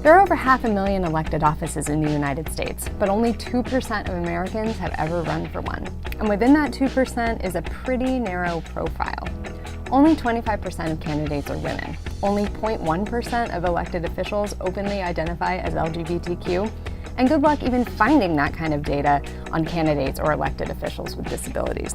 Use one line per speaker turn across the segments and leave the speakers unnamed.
There are over 500,000 elected offices in the United States, but only 2% of Americans have ever run for one. And within that 2% is a pretty narrow profile. Only 25% of candidates are women. Only 0.1% of elected officials openly identify as LGBTQ. And good luck even finding that kind of data on candidates or elected officials with disabilities.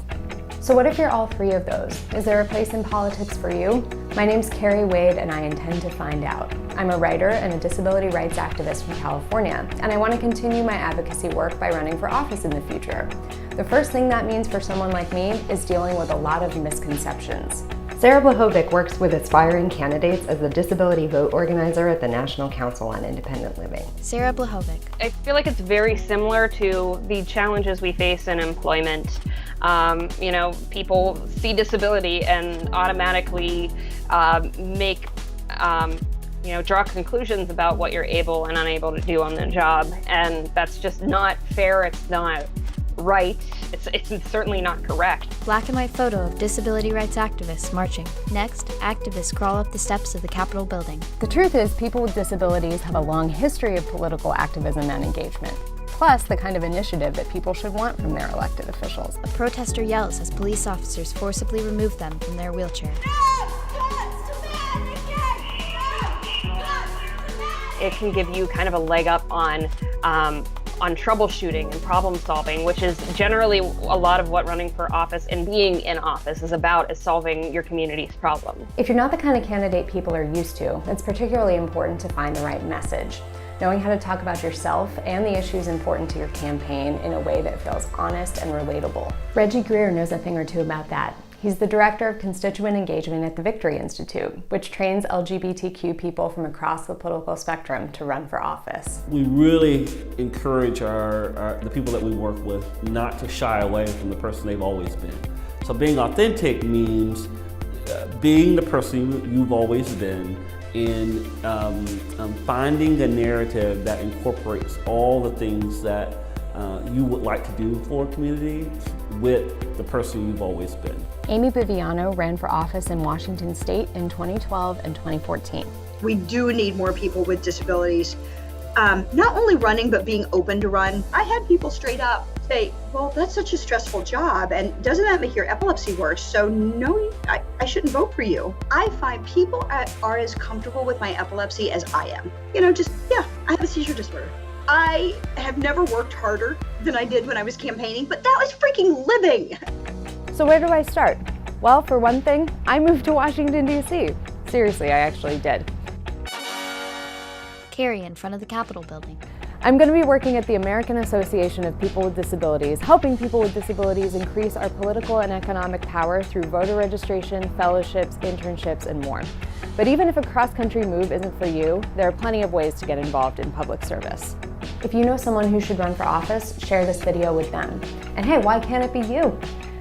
So what if you're all three of those? Is there a place in politics for you? My name's Carrie Wade and I intend to find out. I'm a writer and a disability rights activist from California, and I want to continue my advocacy work by running for office in the future. The first thing that means for someone like me is dealing with a lot of misconceptions. Sarah Blahovic works with aspiring candidates as the disability vote organizer at the National Council on Independent Living.
Sarah Blahovic.
I feel like it's very similar to the challenges we face in employment. People see disability and automatically draw conclusions about what you're able and unable to do on the job. And that's just not fair, it's not right, it's certainly not correct.
Black and white photo of disability rights activists marching. Next, activists crawl up the steps of the Capitol building.
The truth is, people with disabilities have a long history of political activism and engagement, plus the kind of initiative that people should want from their elected officials.
A protester yells as police officers forcibly remove them from their wheelchair.
It can give you kind of a leg up on troubleshooting and problem solving, which is generally a lot of what running for office and being in office is about, is solving your community's problem.
If you're not the kind of candidate people are used to, it's particularly important to find the right message. Knowing how to talk about yourself and the issues important to your campaign in a way that feels honest and relatable. Reggie Greer knows a thing or two about that. He's the director of constituent engagement at the Victory Institute, which trains LGBTQ people from across the political spectrum to run for office.
We really encourage the people that we work with not to shy away from the person they've always been. So being authentic means being the person you've always been, in finding a narrative that incorporates all the things that you would like to do for a community with the person you've always been.
Amy Viviano ran for office in Washington State in 2012 and 2014.
We do need more people with disabilities, not only running, but being open to run. I had people straight up say, well, that's such a stressful job, and doesn't that make your epilepsy worse? So no, I shouldn't vote for you. I find people are as comfortable with my epilepsy as I am. I have a seizure disorder. I have never worked harder than I did when I was campaigning, but that was freaking living.
So where do I start? Well, for one thing, I moved to Washington, D.C. Seriously, I actually did.
Carrie in front of the Capitol building.
I'm going to be working at the American Association of People with Disabilities, helping people with disabilities increase our political and economic power through voter registration, fellowships, internships, and more. But even if a cross-country move isn't for you, there are plenty of ways to get involved in public service. If you know someone who should run for office, share this video with them. And hey, why can't it be you?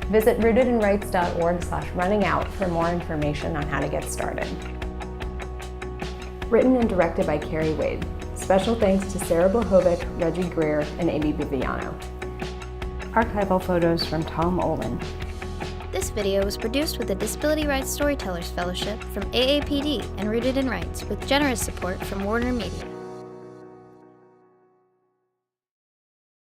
Visit rootedinrights.org/runningout for more information on how to get started. Written and directed by Carrie Wade. Special thanks to Sarah Blahovic, Reggie Greer, and Amy Viviano. Archival photos from Tom Olin.
This video was produced with the Disability Rights Storytellers Fellowship from AAPD and Rooted in Rights with generous support from Warner Media.